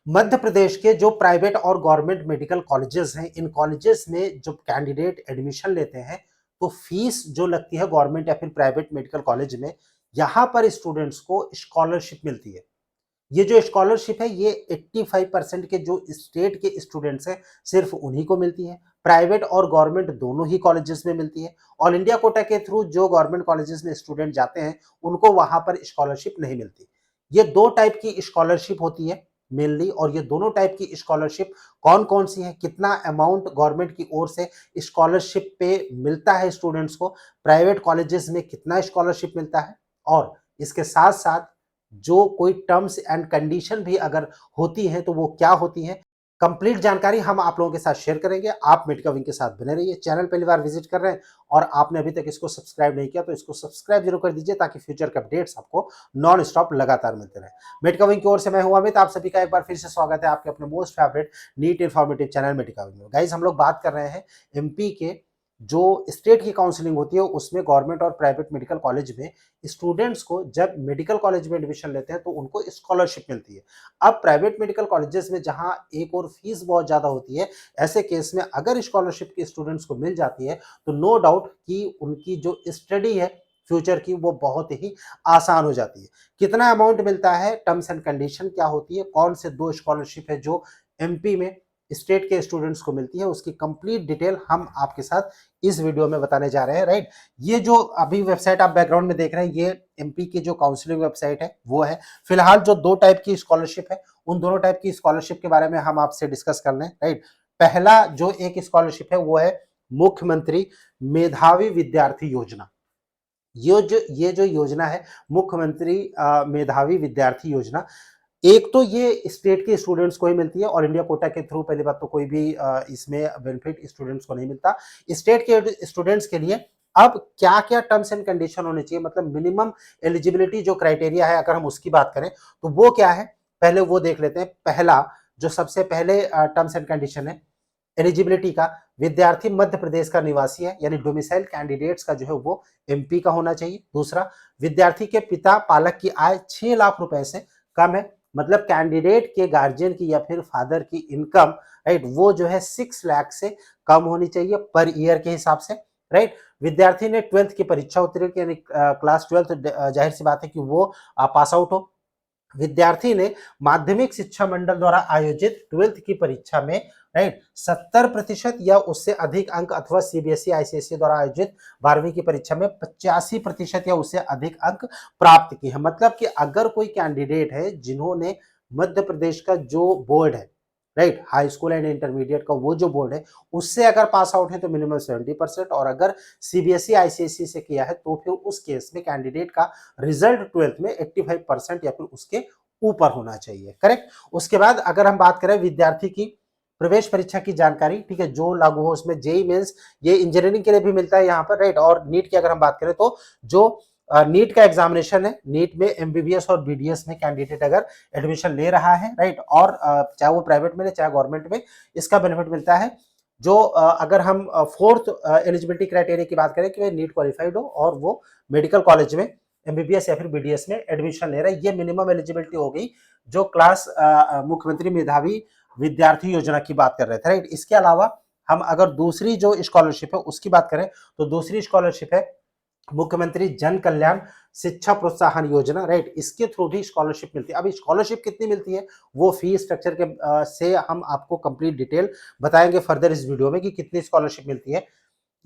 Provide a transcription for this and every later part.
मध्य प्रदेश के जो प्राइवेट और गवर्नमेंट मेडिकल कॉलेजेस हैं, इन कॉलेजेस में जब कैंडिडेट एडमिशन लेते हैं तो फीस जो लगती है गवर्नमेंट या फिर प्राइवेट मेडिकल कॉलेज में, यहाँ पर स्टूडेंट्स को स्कॉलरशिप मिलती है। ये जो स्कॉलरशिप है ये 85% के जो स्टेट के स्टूडेंट्स हैं सिर्फ उन्हीं को मिलती है। प्राइवेट और गवर्नमेंट दोनों ही कॉलेजेस में मिलती है। ऑल इंडिया कोटा के थ्रू जो गवर्नमेंट कॉलेजेस में स्टूडेंट जाते हैं उनको वहां पर स्कॉलरशिप नहीं मिलती। ये दो टाइप की स्कॉलरशिप होती है मेनली, और ये दोनों टाइप की स्कॉलरशिप कौन कौन सी है, कितना अमाउंट गवर्नमेंट की ओर से स्कॉलरशिप पे मिलता है स्टूडेंट्स को, प्राइवेट कॉलेजेस में कितना स्कॉलरशिप मिलता है, और इसके साथ साथ जो कोई टर्म्स एंड कंडीशन भी अगर होती हैं तो वो क्या होती हैं, कंप्लीट जानकारी हम आप लोगों के साथ शेयर करेंगे। आप मेडिका विंग के साथ बने रहिए। चैनल पहली बार विजिट कर रहे हैं और आपने अभी तक इसको सब्सक्राइब नहीं किया तो इसको सब्सक्राइब जरूर कर दीजिए ताकि फ्यूचर के अपडेट्स आपको नॉन स्टॉप लगातार मिलते रहे। मेडिका विंग की ओर से मैं हूं अमित, आप सभी का एक बार फिर से स्वागत है आपके अपने most favourite NEET informative channel Medica Wing में। गाइस, हम लोग बात कर रहे हैं एमपी के जो स्टेट की काउंसलिंग होती है उसमें गवर्नमेंट और प्राइवेट मेडिकल कॉलेज में स्टूडेंट्स को जब मेडिकल कॉलेज में एडमिशन लेते हैं तो उनको स्कॉलरशिप मिलती है। अब प्राइवेट मेडिकल कॉलेजेस में जहां एक और फीस बहुत ज्यादा होती है, ऐसे केस में अगर स्कॉलरशिप के स्टूडेंट्स को मिल जाती है तो नो डाउट कि उनकी जो स्टडी है फ्यूचर की वो बहुत ही आसान हो जाती है। कितना अमाउंट मिलता है, टर्म्स एंड कंडीशन क्या होती है, कौन से दो स्कॉलरशिप है जो एमपी में स्टेट के स्टूडेंट्स को मिलती है, उसकी कंप्लीट डिटेल हम आपके साथ इस वीडियो में बताने जा रहे हैं। राइट, ये जो अभी वेबसाइट आप बैकग्राउंड में देख रहे हैं ये एमपी की जो काउंसलिंग वेबसाइट है वो है। फिलहाल जो दो टाइप की स्कॉलरशिप है उन दोनों टाइप की स्कॉलरशिप के बारे में हम आपसे डिस्कस कर लें। राइट, पहला जो एक स्कॉलरशिप है वो है मुख्यमंत्री मेधावी विद्यार्थी योजना। ये जो योजना है मुख्यमंत्री मेधावी विद्यार्थी योजना, एक तो ये स्टेट के स्टूडेंट्स को ही मिलती है। ऑल इंडिया कोटा के थ्रू पहली बात तो कोई भी इसमें बेनिफिट स्टूडेंट्स को नहीं मिलता। स्टेट के स्टूडेंट्स के लिए अब क्या क्या टर्म्स एंड कंडीशन होने चाहिए, मतलब मिनिमम एलिजिबिलिटी जो क्राइटेरिया है अगर हम उसकी बात करें तो वो क्या है, पहले वो देख लेते हैं। पहला जो सबसे पहले टर्म्स एंड कंडीशन है एलिजिबिलिटी का, विद्यार्थी मध्य प्रदेश का निवासी है, यानी डोमिसाइल कैंडिडेट्स का जो है वो एमपी का होना चाहिए। दूसरा, विद्यार्थी के पिता पालक की आय 6 लाख रुपए से कम है, मतलब कैंडिडेट के गार्जियन की या फिर फादर की इनकम, राइट, वो जो है 6 लाख से कम होनी चाहिए पर ईयर के हिसाब से। राइट, विद्यार्थी ने 12th की परीक्षा उत्तीर्ण की, यानी क्लास 12th, जाहिर सी बात है कि वो पास आउट हो। विद्यार्थी ने माध्यमिक शिक्षा मंडल द्वारा आयोजित 12th की परीक्षा में, राइट, 70% या उससे अधिक अंक, अथवा सीबीएसई आईसीएसई द्वारा आयोजित 12वीं की परीक्षा में 85% या उससे अधिक अंक प्राप्त किए हैं। मतलब कि अगर कोई कैंडिडेट है जिन्होंने मध्य प्रदेश का जो बोर्ड है, right, high school and intermediate का वो जो बोर्ड है उससे अगर पास आउट है तो मिनिमम 70%, और अगर सीबीएसई आईसीएसई से किया है तो फिर उस केस में कैंडिडेट का रिजल्ट 12th में 85% या फिर उसके ऊपर होना चाहिए। करेक्ट। उसके बाद अगर हम बात करें विद्यार्थी की प्रवेश परीक्षा की जानकारी, ठीक है, जो लागू हो उसमें जेई मेंस, ये इंजीनियरिंग के लिए भी मिलता है यहाँ पर, राइट, और नीट की अगर हम बात करें तो जो नीट का एग्जामिनेशन है, नीट में एमबीबीएस और बीडीएस में कैंडिडेट अगर एडमिशन ले रहा है, राइट, और चाहे वो प्राइवेट में ले चाहे गवर्नमेंट में, इसका बेनिफिट मिलता है। जो अगर हम फोर्थ एलिजिबिलिटी क्राइटेरिया की बात करें कि नीट क्वालिफाइड हो और वो मेडिकल कॉलेज में एमबीबीएस या फिर बीडीएस में एडमिशन ले रहा है, ये मिनिमम एलिजिबिलिटी हो गई जो क्लास मुख्यमंत्री मेधावी विद्यार्थी योजना की बात कर रहे थे। राइट, इसके अलावा हम अगर दूसरी जो स्कॉलरशिप है उसकी बात करें तो दूसरी स्कॉलरशिप है मुख्यमंत्री जन कल्याण शिक्षा प्रोत्साहन योजना। राइट, इसके थ्रू भी स्कॉलरशिप मिलती है। अब स्कॉलरशिप कितनी मिलती है वो फी स्ट्रक्चर के से हम आपको कंप्लीट डिटेल बताएंगे फर्दर इस वीडियो में कि कितनी स्कॉलरशिप मिलती है।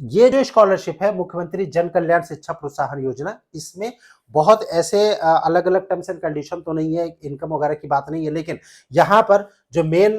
ये जो स्कॉलरशिप है मुख्यमंत्री जन कल्याण शिक्षा प्रोत्साहन योजना, इसमें बहुत ऐसे अलग अलग टर्म्स एंड कंडीशन तो नहीं है, इनकम वगैरह की बात नहीं है, लेकिन यहाँ पर जो मेन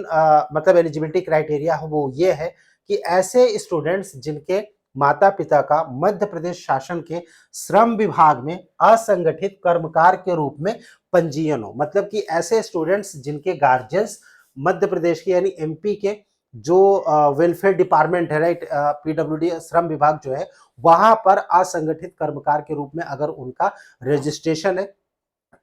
मतलब एलिजिबिलिटी क्राइटेरिया है वो ये है कि ऐसे स्टूडेंट्स जिनके माता पिता का मध्य प्रदेश शासन के श्रम विभाग में असंगठित कर्मकार के रूप में पंजीयन हो। मतलब कि ऐसे स्टूडेंट्स जिनके गार्जियंस मध्य प्रदेश के यानी एमपी के जो वेलफेयर डिपार्टमेंट है, राइट, पीडब्ल्यूडी श्रम विभाग जो है वहां पर असंगठित कर्मकार के रूप में अगर उनका रजिस्ट्रेशन है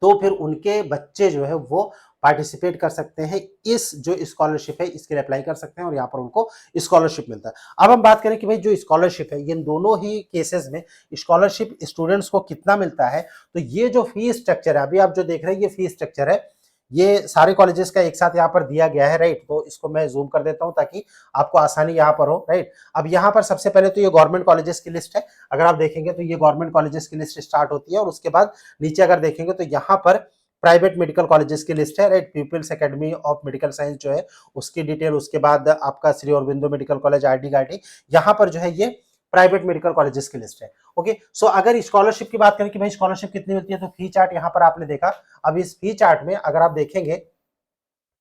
तो फिर उनके बच्चे जो है वो पार्टिसिपेट कर सकते हैं, इस जो स्कॉलरशिप है इसके लिए अप्लाई कर सकते हैं और यहाँ पर उनको स्कॉलरशिप मिलता है। अब हम बात करें कि भाई जो स्कॉलरशिप है इन दोनों ही केसेस में स्कॉलरशिप स्टूडेंट्स को कितना मिलता है, तो ये जो फी स्ट्रक्चर है अभी आप जो देख रहे हैं ये फी स्ट्रक्चर है। ये सारे कॉलेजेस का एक साथ यहाँ पर दिया गया है, राइट। तो इसको मैं जूम कर देता हूँ ताकि आपको आसानी यहाँ पर हो, राइट। अब यहाँ पर सबसे पहले तो ये गवर्नमेंट कॉलेजेस की लिस्ट है। अगर आप देखेंगे तो ये गवर्नमेंट कॉलेजेस की लिस्ट स्टार्ट होती है और उसके बाद नीचे अगर देखेंगे तो यहाँ पर प्राइवेट मेडिकल कॉलेजेस की लिस्ट है, right. People's Academy of Medical Science जो है उसकी डिटेल, उसके बाद आपका Shri Aurobindo medical college, RD Gardi, यहाँ पर जो है ये प्राइवेट मेडिकल कॉलेजेस की लिस्ट है। ओके, सो अगर स्कॉलरशिप की बात करें कि भाई स्कॉलरशिप कितनी मिलती है, तो फी चार्ट यहाँ पर आपने देखा। अब इस फी चार्ट में अगर आप देखेंगे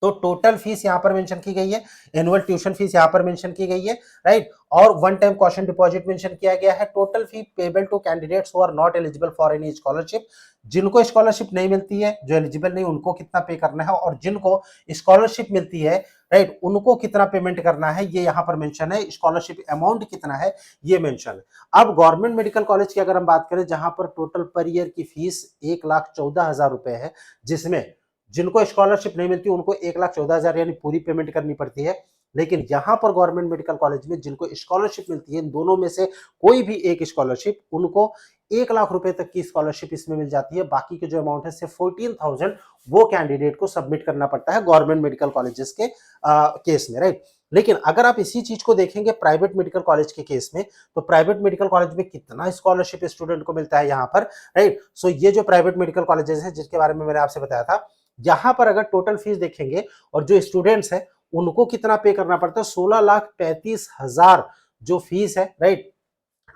तो टोटल फीस यहां पर मेंशन की गई है, एनुअल ट्यूशन फीस यहां पर मेंशन की गई है, राइट। और one time caution deposit mention किया गया है। Total fee payable to candidates who are not eligible for any scholarship, जिनको स्कॉलरशिप नहीं मिलती है, जो एलिजिबल नहीं उनको कितना पे करना है, और जिनको स्कॉलरशिप मिलती है, राइट, उनको कितना पेमेंट करना है, ये यहाँ पर मेंशन है। स्कॉलरशिप अमाउंट कितना है ये मेंशन है। अब गवर्नमेंट मेडिकल कॉलेज की अगर हम बात करें, जहां पर टोटल पर ईयर की फीस 1,14,000 रुपए है, जिसमें जिनको स्कॉलरशिप नहीं मिलती उनको 1,14,000 यानी पूरी पेमेंट करनी पड़ती है। लेकिन यहां पर गवर्नमेंट मेडिकल कॉलेज में जिनको स्कॉलरशिप मिलती है, इन दोनों में से कोई भी एक स्कॉलरशिप, उनको 1,00,000 रुपए तक की स्कॉलरशिप इसमें मिल जाती है। बाकी के जो अमाउंट है सिर्फ 14,000 वो कैंडिडेट को सबमिट करना पड़ता है गवर्नमेंट मेडिकल कॉलेजेस के केस में, राइट। लेकिन अगर आप इसी चीज को देखेंगे प्राइवेट मेडिकल कॉलेज के केस में, तो प्राइवेट मेडिकल कॉलेज में कितना स्कॉलरशिप स्टूडेंट को मिलता है यहाँ पर, राइट। सो ये जो प्राइवेट मेडिकल कॉलेजेस है जिसके बारे में मैंने आपसे बताया था, यहां पर अगर टोटल फीस देखेंगे और जो स्टूडेंट्स है उनको कितना पे करना पड़ता है, 16,35,000 जो फीस है, right,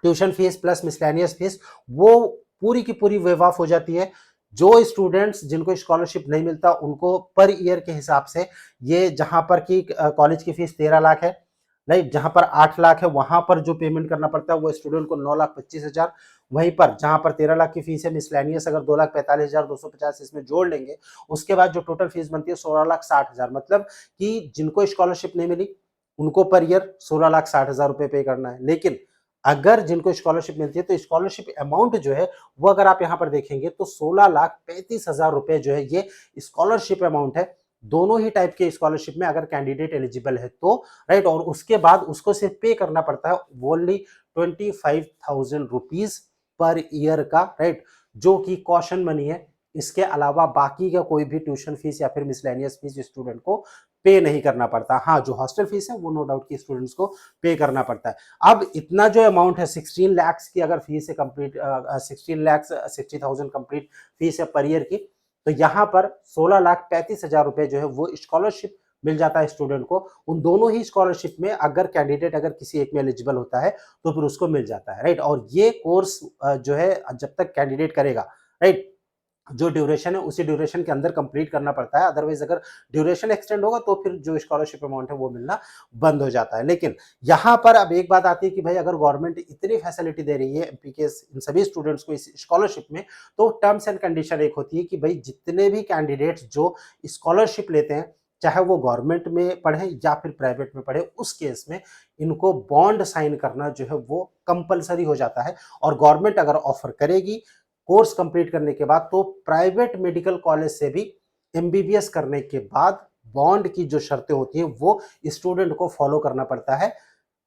tuition fees plus miscellaneous fees, वो पूरी की पूरी वेव ऑफ हो जाती है। जो स्टूडेंट्स जिनको स्कॉलरशिप नहीं मिलता उनको पर ईयर के हिसाब से, ये जहां पर की कॉलेज की फीस 13 लाख है, राइट, जहां पर 8 लाख है वहां पर जो पेमेंट करना पड़ता है वो स्टूडेंट को 9,25,000। वहीं पर जहां पर 13 लाख की फीस है, मिसलेनियस अगर 2,45,250 इसमें जोड़ लेंगे, उसके बाद जो टोटल फीस बनती है 16,60,000। मतलब कि जिनको स्कॉलरशिप नहीं मिली उनको पर ईयर 16,60,000 रुपए पे करना है। लेकिन अगर जिनको स्कॉलरशिप मिलती है तो स्कॉलरशिप अमाउंट जो है वो अगर आप यहां पर देखेंगे तो 16,35,000 रुपए जो है ये स्कॉलरशिप अमाउंट है। दोनों ही टाइप के स्कॉलरशिप में अगर कैंडिडेट एलिजिबल है तो, राइट, और उसके बाद उसको सिर्फ पे करना पड़ता है ओनली 25,000 रुपीज पर ईयर का, राइट, जो कि कॉशन मनी है। इसके अलावा बाकी का कोई भी ट्यूशन फीस या फिर मिसलेनियस फीस स्टूडेंट को पे नहीं करना पड़ता। हाँ, जो हॉस्टल फीस है वो नो डाउट की स्टूडेंट्स को पे करना पड़ता है। अब इतना जो अमाउंट है 16 लाख की अगर फीस है कंप्लीट, 16,60,000 कंप्लीट फीस है पर ईयर की, तो यहाँ पर 16,35,000 रुपए जो है वो स्कॉलरशिप मिल जाता है स्टूडेंट को। उन दोनों ही स्कॉलरशिप में अगर कैंडिडेट अगर किसी एक में एलिजिबल होता है तो फिर उसको मिल जाता है, राइट। और ये कोर्स जो है जब तक कैंडिडेट करेगा, राइट, जो ड्यूरेशन है उसी ड्यूरेशन के अंदर कंप्लीट करना पड़ता है। अदरवाइज अगर ड्यूरेशन एक्सटेंड होगा तो फिर जो स्कॉलरशिप अमाउंट है वो मिलना बंद हो जाता है। लेकिन यहाँ पर अब एक बात आती है कि भाई अगर गवर्नमेंट इतनी फैसिलिटी दे रही है एमपी के इन सभी स्टूडेंट्स को इस स्कॉलरशिप में, तो टर्म्स एंड कंडीशन एक होती है कि भाई जितने भी कैंडिडेट्स जो स्कॉलरशिप लेते हैं, चाहे वो गवर्नमेंट में पढ़े या फिर प्राइवेट में पढ़े, उस केस में इनको बॉन्ड साइन करना जो है वो कंपलसरी हो जाता है। और गवर्नमेंट अगर ऑफर करेगी कोर्स कंप्लीट करने के बाद, तो प्राइवेट मेडिकल कॉलेज से भी एमबीबीएस करने के बाद बॉन्ड की जो शर्तें होती हैं वो स्टूडेंट को फॉलो करना पड़ता है।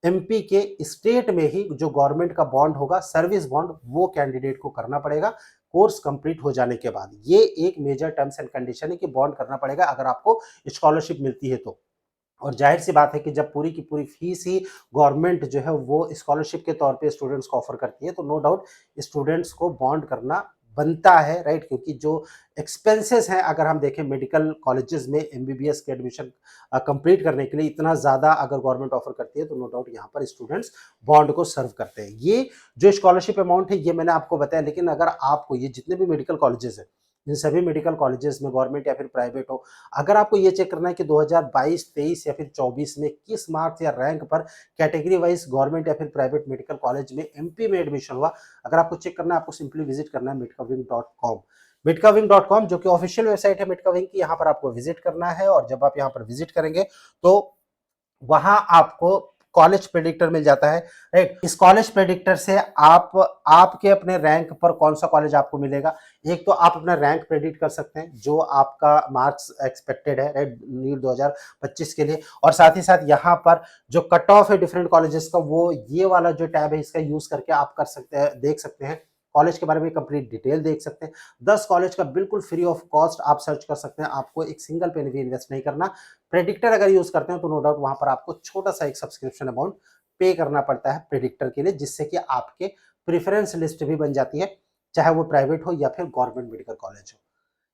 एमपी के स्टेट में ही जो गवर्नमेंट का बॉन्ड होगा, सर्विस बॉन्ड, वो कैंडिडेट को करना पड़ेगा कोर्स कंप्लीट हो जाने के बाद। ये एक मेजर टर्म्स एंड कंडीशन है कि बॉन्ड करना पड़ेगा अगर आपको स्कॉलरशिप मिलती है तो। और जाहिर सी बात है कि जब पूरी की पूरी फीस ही गवर्नमेंट जो है वो स्कॉलरशिप के तौर पे स्टूडेंट्स को ऑफर करती है, तो नो डाउट स्टूडेंट्स को बॉन्ड करना बनता है, राइट। क्योंकि जो एक्सपेंसेस हैं अगर हम देखें मेडिकल कॉलेजेस में एमबीबीएस के एडमिशन कंप्लीट करने के लिए इतना ज़्यादा अगर गवर्नमेंट ऑफर करती है, तो नो डाउट यहाँ पर स्टूडेंट्स बॉन्ड को सर्व करते हैं। ये जो स्कॉलरशिप अमाउंट है ये मैंने आपको बताया। लेकिन अगर आपको ये जितने भी मेडिकल कॉलेजेस हैं, इन सभी मेडिकल कॉलेजेस में गवर्नमेंट या फिर प्राइवेट हो, अगर आपको ये चेक करना है कि 2022, 23 या फिर 24 में किस मार्क्स या रैंक पर कैटेगरी वाइज गवर्नमेंट या फिर प्राइवेट मेडिकल कॉलेज में एमपी में एडमिशन हुआ, अगर आपको चेक करना है, आपको सिंपली विजिट करना है medcavind.com। medcavind.com जो कि ऑफिशियल वेबसाइट है मेडकाविंग की, यहाँ पर आपको विजिट करना है। और जब आप यहाँ पर विजिट करेंगे तो वहां आपको कॉलेज प्रेडिक्टर मिल जाता है, राइट। इस कॉलेज प्रेडिक्टर से आप आपके अपने रैंक पर कौन सा कॉलेज आपको मिलेगा, एक तो आप अपना रैंक प्रेडिक्ट कर सकते हैं जो आपका मार्क्स एक्सपेक्टेड है, राइट, नीट 2025 के लिए। और साथ ही साथ यहाँ पर जो कट ऑफ है डिफरेंट कॉलेजेस का, वो ये वाला जो टैब है इसका यूज करके आप कर सकते हैं, देख सकते हैं कॉलेज के बारे में कंप्लीट डिटेल देख सकते हैं। 10 कॉलेज का बिल्कुल फ्री ऑफ कॉस्ट आप सर्च कर सकते हैं, आपको एक सिंगल पेनी भी इन्वेस्ट नहीं करना। प्रेडिक्टर अगर यूज करते हैं तो नो डाउट वहां पर आपको छोटा सा एक सब्सक्रिप्शन अमाउंट पे करना पड़ता है प्रेडिक्टर के लिए, जिससे कि आपके प्रेफरेंस लिस्ट भी बन जाती है, चाहे वो प्राइवेट हो या फिर गवर्नमेंट मेडिकल कॉलेज हो।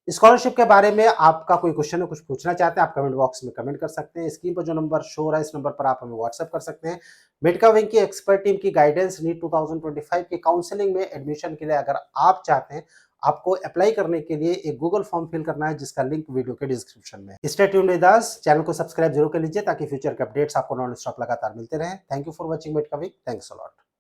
स्कॉलरशिप के बारे में आपका कोई क्वेश्चन है, कुछ पूछना चाहते हैं, आप कमेंट बॉक्स में कमेंट कर सकते हैं। स्क्रीन पर जो नंबर शो हो रहा है इस नंबर पर आप हमें व्हाट्सएप कर सकते हैं। मेडका विंग की एक्सपर्ट टीम की गाइडेंस नीट 2025 की काउंसलिंग में एडमिशन के लिए अगर आप चाहते हैं, आपको अप्लाई करने के लिए एक गूगल फॉर्म फिल करना है, जिसका लिंक वीडियो के डिस्क्रिप्शन में है। Stay tuned with us, channel को सब्सक्राइब जरूर कर लीजिए ताकि फ्यूचर के अपडेट्स आपको नॉन स्टॉप लगातार मिलते रहे। Thank you for watching medical wing, thanks a lot.